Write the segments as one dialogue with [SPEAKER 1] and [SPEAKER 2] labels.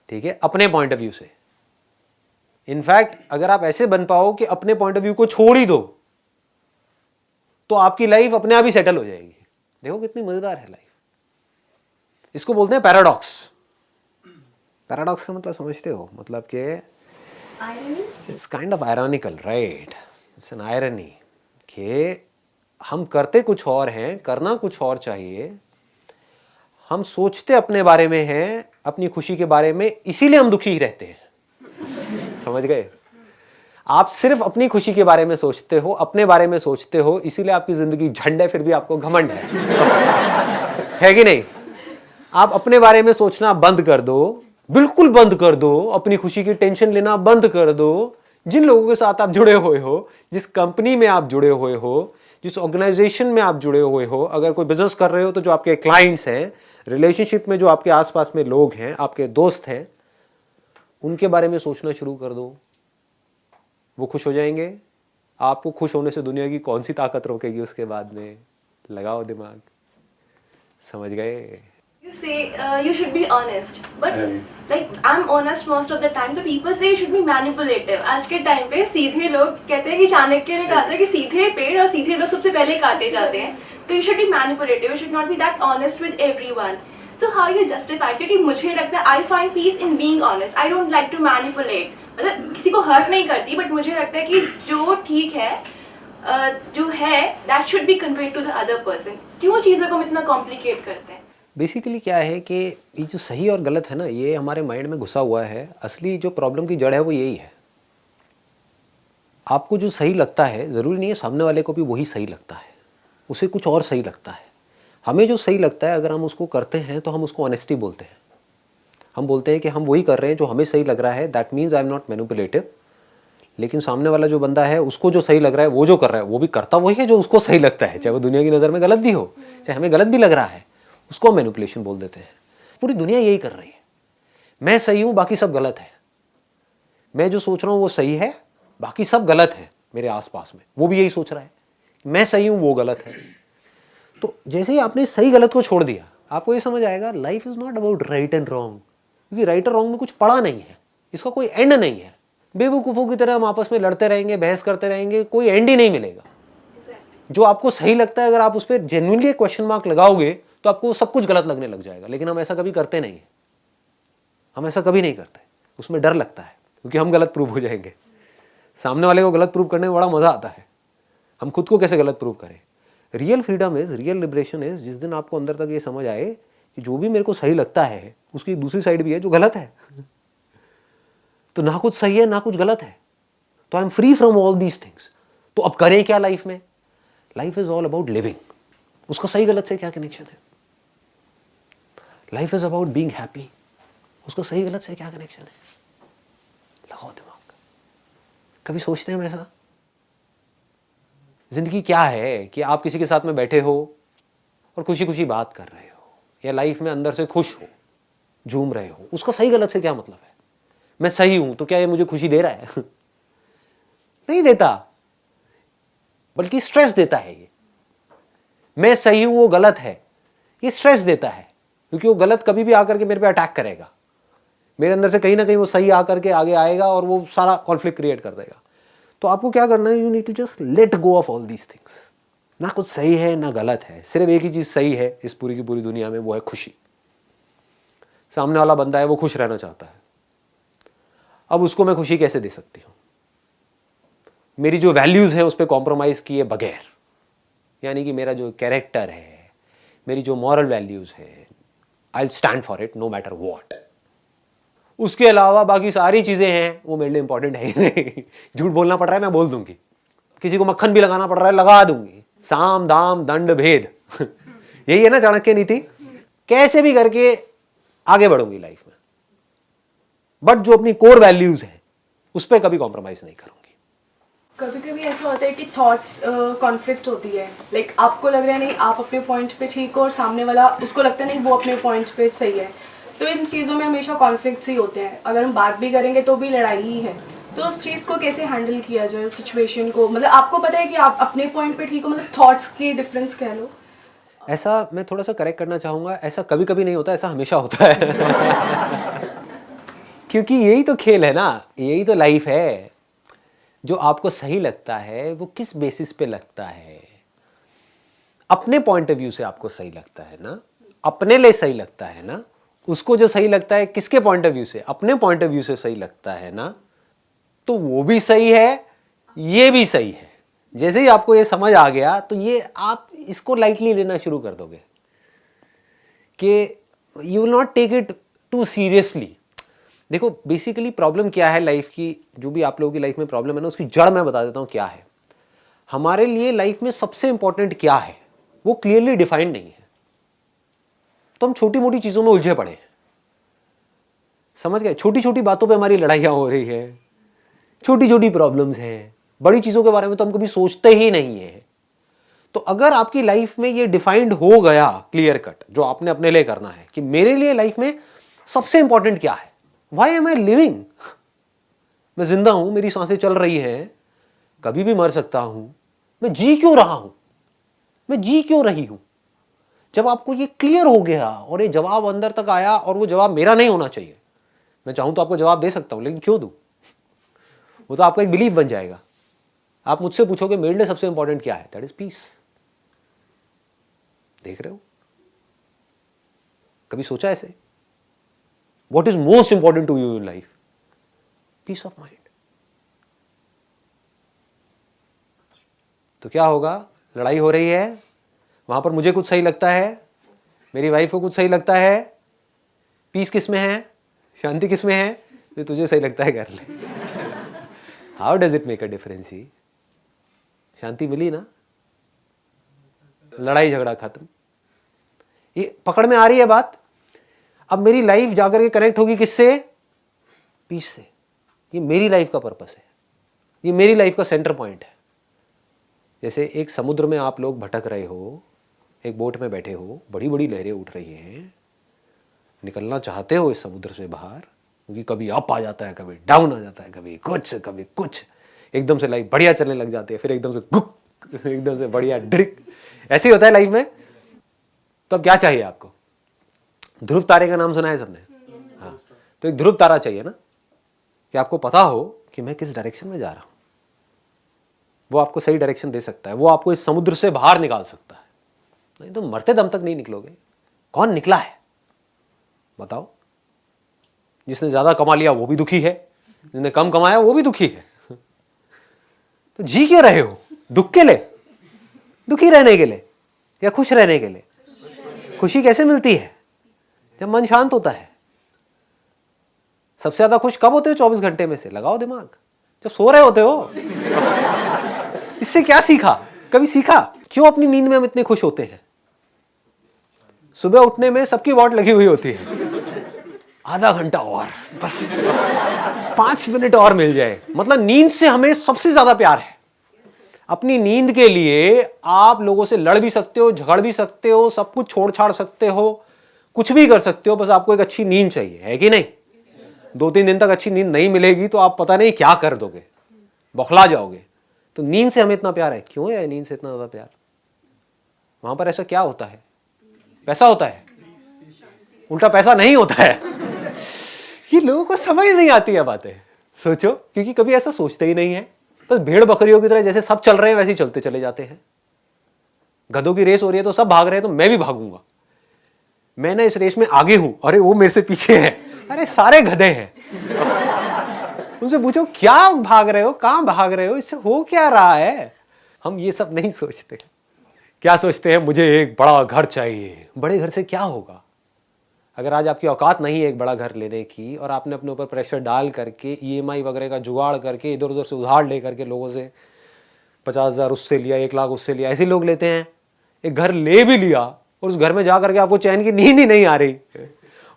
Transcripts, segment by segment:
[SPEAKER 1] ठीक है, अपने पॉइंट ऑफ व्यू से। इनफैक्ट अगर आप ऐसे बन पाओ कि अपने पॉइंट ऑफ व्यू को छोड़ ही दो तो आपकी लाइफ अपने आप ही सेटल हो जाएगी। देखो कितनी मजेदार है लाइफ। इसको बोलते हैं पैराडॉक्स। पैराडॉक्स का मतलब समझते हो? मतलब कि it's kind of ironical, right? It's an irony कि हम करते कुछ और हैं, करना कुछ और चाहिए, हम सोचते अपने बारे में हैं, अपनी खुशी के बारे में, इसीलिए हम दुखी ही रहते हैं। समझ गए? आप सिर्फ अपनी खुशी के बारे में सोचते हो, अपने बारे में सोचते हो, इसीलिए आपकी जिंदगी झंड है, फिर भी आपको घमंड है कि नहीं? आप अपने बारे में सोचना बंद कर दो, बिल्कुल बंद कर दो, अपनी खुशी की टेंशन लेना बंद कर दो। जिन लोगों के साथ आप जुड़े हुए हो, जिस कंपनी में आप जुड़े हुए हो, जिस ऑर्गेनाइजेशन में आप जुड़े हुए हो, अगर कोई बिजनेस कर रहे हो तो जो आपके क्लाइंट्स हैं, रिलेशनशिप में जो आपके आसपास में लोग हैं, आपके दोस्त हैं, उनके बारे में सोचना शुरू कर दो। वो खुश हो जाएंगे। आपको खुश होने से दुनिया की कौन सी ताकत रोकेगी उसके बाद में? लगाओ दिमाग। समझ गए?
[SPEAKER 2] You say you should be honest, but like I'm honest most of the time, but people say you should be manipulative. आज के टाइम पे सीधे लोग कहते हैं कि चाणक्य ने कहा था कि सीधे पेड़ और सीधे लोग सबसे पहले काटे जाते हैं, तो you should be manipulative, you should not be that honest with everyone. So how you justify? क्योंकि मुझे लगता है I find peace in being honest. I don't like to manipulate. मतलब किसी को हर्ट नहीं करती, बट मुझे लगता है कि जो ठीक है, जो है, that should be conveyed to the other person. क्यों चीज़ों को हम इतना कॉम्प्लिकेट करते हैं?
[SPEAKER 1] बेसिकली क्या है कि ये जो सही और गलत है ना, ये हमारे माइंड में घुसा हुआ है। असली जो प्रॉब्लम की जड़ है वो यही है। आपको जो सही लगता है, ज़रूरी नहीं है सामने वाले को भी वही सही लगता है, उसे कुछ और सही लगता है। हमें जो सही लगता है अगर हम उसको करते हैं तो हम उसको ऑनेस्टी बोलते हैं। हम बोलते हैं कि हम वही कर रहे हैं जो हमें सही लग रहा है, that means I am not manipulative. लेकिन सामने वाला जो बंदा है, उसको जो सही लग रहा है, वो जो कर रहा है, वो भी करता वही है जो उसको सही लगता है, चाहे वो दुनिया की नज़र में गलत भी हो, चाहे हमें गलत भी लग रहा है, उसको मैनिपुलेशन बोल देते हैं। पूरी दुनिया यही कर रही है। मैं सही हूं, बाकी सब गलत है। मैं जो सोच रहा हूं वो सही है, बाकी सब गलत है। मेरे आसपास में वो भी यही सोच रहा है, मैं सही हूं, वो गलत है। तो जैसे ही आपने सही गलत को छोड़ दिया, आपको ये समझ आएगा life is not about right and wrong. क्योंकि राइट और रॉन्ग में कुछ पड़ा नहीं है, इसका कोई एंड नहीं है। बेवकूफ़ों की तरह हम आपस में लड़ते रहेंगे, बहस करते रहेंगे, कोई एंड ही नहीं मिलेगा। जो आपको सही लगता है, अगर आप उस पर जेन्युइनली क्वेश्चन मार्क लगाओगे तो आपको सब कुछ गलत लगने लग जाएगा। लेकिन हम ऐसा कभी करते नहीं है, हम ऐसा कभी नहीं करते। उसमें डर लगता है क्योंकि हम गलत प्रूव हो जाएंगे। सामने वाले को गलत प्रूव करने में बड़ा मजा आता है। हम खुद को कैसे गलत प्रूव करें? Real freedom is, real liberation is, जिस दिन आपको अंदर तक ये समझ आए कि जो भी मेरे को सही लगता है उसकी एक दूसरी साइड भी है जो गलत है। तो ना कुछ सही है ना कुछ गलत है, तो I am free from all these things. तो अब करें क्या लाइफ में? Life is all about living. उसका सही गलत से क्या कनेक्शन है? Life is about being happy. उसका सही गलत से क्या कनेक्शन है? लगाओ दिमाग। कभी सोचते हैं ऐसा? जिंदगी क्या है कि आप किसी के साथ में बैठे हो और खुशी खुशी बात कर रहे हो, या लाइफ में अंदर से खुश हो, झूम रहे हो। उसका सही गलत से क्या मतलब है? मैं सही हूं तो क्या ये मुझे खुशी दे रहा है? नहीं देता, बल्कि स्ट्रेस देता है। ये मैं सही हूं वो गलत है, ये स्ट्रेस देता है। क्योंकि वो गलत कभी भी आकर के मेरे पे अटैक करेगा, मेरे अंदर से कहीं ना कहीं वो सही आकर के आगे आएगा और वो सारा कॉन्फ्लिक्ट क्रिएट कर देगा। तो आपको क्या करना है? You need to just let go of all these things. ना कुछ सही है ना गलत है, सिर्फ एक ही चीज सही है इस पूरी की पूरी दुनिया में, वो है खुशी। सामने वाला बंदा है, वो खुश रहना चाहता है। अब उसको मैं खुशी कैसे दे सकती हूँ? मेरी जो वैल्यूज हैं उस पर कॉम्प्रोमाइज किए बगैर, यानी कि मेरा जो कैरेक्टर है, मेरी जो मॉरल वैल्यूज है, I will stand for it no matter what. उसके अलावा बाकी सारी चीजें हैं वो मेरे लिए इंपॉर्टेंट है ही नहीं। झूठ बोलना पड़ रहा है मैं बोल दूंगी, किसी को मक्खन भी लगाना पड़ रहा है लगा दूंगी। साम दाम दंड भेद यही है ना चाणक्य नीति। कैसे भी करके आगे बढ़ूंगी लाइफ में, बट जो अपनी कोर वैल्यूज है उस पर कभी कॉम्प्रोमाइज नहीं करूंगी।
[SPEAKER 3] कभी कभी ऐसा होता है कि थॉट्स कॉन्फ्लिक्ट होती है, लाइक आपको लग रहा है नहीं आप अपने पॉइंट पे ठीक हो और सामने वाला उसको लगता है नहीं वो अपने पॉइंट पे सही है। तो इन चीज़ों में हमेशा कॉन्फ्लिक्ट्स ही होते हैं। अगर हम बात भी करेंगे तो भी लड़ाई ही है। तो उस चीज़ को कैसे हैंडल किया जाए, सिचुएशन को? मतलब आपको पता है कि आप अपने पॉइंट पे ठीक हो, मतलब थॉट्स की डिफरेंस कह लो।
[SPEAKER 1] ऐसा मैं थोड़ा सा करेक्ट करना चाहूंगा, ऐसा कभी कभी नहीं होता, ऐसा हमेशा होता है। क्योंकि यही तो खेल है ना, यही तो लाइफ है। जो आपको सही लगता है वो किस बेसिस पे लगता है? अपने पॉइंट ऑफ व्यू से आपको सही लगता है ना, अपने लिए सही लगता है ना। उसको जो सही लगता है किसके पॉइंट ऑफ व्यू से? अपने पॉइंट ऑफ व्यू से सही लगता है ना, तो वो भी सही है, ये भी सही है। जैसे ही आपको ये समझ आ गया तो ये आप इसको लाइटली लेना शुरू कर दोगे कि you will not take it too seriously. देखो बेसिकली प्रॉब्लम क्या है लाइफ की, जो भी आप लोगों की लाइफ में प्रॉब्लम है ना, उसकी जड़ मैं बता देता हूं क्या है। हमारे लिए लाइफ में सबसे इंपॉर्टेंट क्या है वो क्लियरली डिफाइंड नहीं है, तो हम छोटी मोटी चीजों में उलझे पड़े हैं। समझ गए? छोटी छोटी बातों पे हमारी लड़ाइयां हो रही है, छोटी छोटी प्रॉब्लम्स हैं, बड़ी चीजों के बारे में तो हम कभी सोचते ही नहीं है। तो अगर आपकी लाइफ में ये डिफाइंड हो गया क्लियर कट, जो आपने अपने लिए करना है कि मेरे लिए लाइफ में सबसे इंपॉर्टेंट क्या है, व्हाई एम आई लिविंग, मैं जिंदा हूं, मेरी सांसें चल रही हैं, कभी भी मर सकता हूं, मैं जी क्यों रहा हूं, मैं जी क्यों रही हूं। जब आपको ये क्लियर हो गया और ये जवाब अंदर तक आया, और वो जवाब मेरा नहीं होना चाहिए, मैं चाहूं तो आपको जवाब दे सकता हूं लेकिन क्यों दूं, वो तो आपका एक बिलीफ बन जाएगा। आप मुझसे पूछोगे मेरे लिए सबसे इंपॉर्टेंट क्या है, दैट इज पीस। देख रहे हो? कभी सोचा ऐसे? What is most important to you in life? Peace of mind. तो क्या होगा? लड़ाई हो रही है, वहां पर मुझे कुछ सही लगता है, मेरी वाइफ को कुछ सही लगता है, पीस किस में है, शांति किस में है? तो तुझे सही लगता है कर ले। How does it make a difference? ही शांति मिली ना, लड़ाई झगड़ा खत्म। ये पकड़ में आ रही है बात? अब मेरी लाइफ जाकर के कनेक्ट होगी किससे? पीस से। ये मेरी लाइफ का पर्पस है, ये मेरी लाइफ का सेंटर पॉइंट है। जैसे एक समुद्र में आप लोग भटक रहे हो, एक बोट में बैठे हो, बड़ी बड़ी लहरें उठ रही हैं, निकलना चाहते हो इस समुद्र से बाहर, क्योंकि कभी अप आ जाता है, कभी डाउन आ जाता है, कभी कुछ, एकदम से लाइफ बढ़िया चलने लग जाती है, फिर एकदम से गुक, एकदम से बढ़िया ड्रिक, ऐसे ही होता है लाइफ में। तो अब क्या चाहिए आपको? ध्रुव तारे का नाम सुना है सबने? हाँ, तो एक ध्रुव तारा चाहिए ना, कि आपको पता हो कि मैं किस डायरेक्शन में जा रहा हूं। वो आपको सही डायरेक्शन दे सकता है, वो आपको इस समुद्र से बाहर निकाल सकता है, नहीं तो मरते दम तक नहीं निकलोगे। कौन निकला है बताओ? जिसने ज्यादा कमा लिया वो भी दुखी है, जिसने कम कमाया वो भी दुखी है। तो जी क्यों रहे हो? दुख के लिए, दुखी रहने के लिए, या खुश रहने के लिए? खुशी कैसे मिलती है? जब मन शांत होता है। सबसे ज्यादा खुश कब होते हो 24 घंटे में से? लगाओ दिमाग, जब सो रहे होते हो। इससे क्या सीखा? कभी सीखा? क्यों अपनी नींद में हम इतने खुश होते हैं? सुबह उठने में सबकी वाट लगी हुई होती है, आधा घंटा और, बस 5 मिनट और मिल जाए। मतलब नींद से हमें सबसे ज्यादा प्यार है। अपनी नींद के लिए आप लोगों से लड़ भी सकते हो, झगड़ भी सकते हो, सब कुछ छोड़ छाड़ सकते हो, कुछ भी कर सकते हो, बस आपको एक अच्छी नींद चाहिए, है कि नहीं? 2-3 दिन तक अच्छी नींद नहीं मिलेगी तो आप पता नहीं क्या कर दोगे, बौखला जाओगे। तो नींद से हमें इतना प्यार है। क्यों है नींद से इतना ज्यादा प्यार? वहां पर ऐसा क्या होता है? पैसा होता है? उल्टा पैसा नहीं होता है। ये लोगों को समझ नहीं आती है बातें। सोचो, क्योंकि कभी ऐसा सोचते ही नहीं है। बस भेड़ बकरियों की तरह जैसे सब चल रहे हैं वैसे ही चलते चले जाते हैं। गधों की रेस हो रही है तो सब भाग रहे हैं तो मैं भी भागूंगा, मैं ना इस रेस में आगे हूं, अरे वो मेरे से पीछे है, अरे सारे गधे हैं। उनसे पूछो क्या भाग रहे हो, कहां भाग रहे हो, इससे हो क्या रहा है? हम ये सब नहीं सोचते। क्या सोचते हैं? मुझे एक बड़ा घर चाहिए। बड़े घर से क्या होगा? अगर आज आपकी औकात नहीं है एक बड़ा घर लेने की, और आपने अपने ऊपर प्रेशर डाल करके EMI वगैरह का जुगाड़ करके इधर उधर से उधार ले करके लोगों से 50,000 उससे लिया, 1 लाख उससे लिया, ऐसे लोग लेते हैं। एक घर ले भी लिया और उस घर में जा करके आपको चैन की नींद ही नहीं आ रही।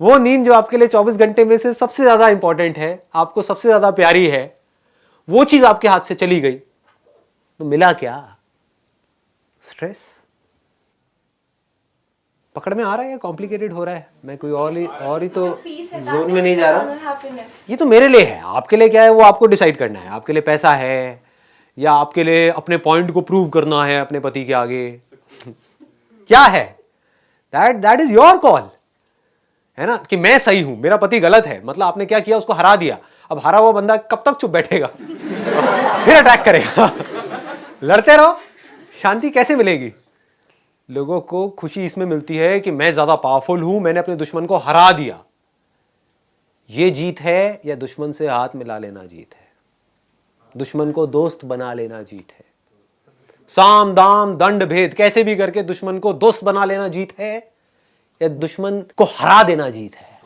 [SPEAKER 1] वो नींद जो आपके लिए 24 घंटे में से सबसे ज्यादा इंपॉर्टेंट है, आपको सबसे ज्यादा प्यारी है, वो चीज आपके हाथ से चली गई तो मिला क्या? स्ट्रेस। पकड़ में आ रहा है या कॉम्प्लिकेटेड हो रहा है? मैं कोई और ही तो जोन में नहीं जा रहा। ये तो मेरे लिए है, आपके लिए क्या है वो आपको डिसाइड करना है। आपके लिए पैसा है या आपके लिए अपने पॉइंट को प्रूव करना है अपने पति के आगे? क्या है? That is your call. है ना, कि मैं सही हूं, मेरा पति गलत है, मतलब आपने क्या किया, उसको हरा दिया। अब हारा हुआ बंदा कब तक चुप बैठेगा? फिर अटैक करेगा। लड़ते रहो, शांति कैसे मिलेगी? लोगों को खुशी इसमें मिलती है कि मैं ज्यादा पावरफुल हूं, मैंने अपने दुश्मन को हरा दिया। ये जीत है, या दुश्मन से हाथ मिला लेना जीत है? दुश्मन को दोस्त बना लेना जीत है? साम दाम दंड भेद कैसे भी करके दुश्मन को दोस्त बना लेना जीत है, या दुश्मन को हरा देना जीत है?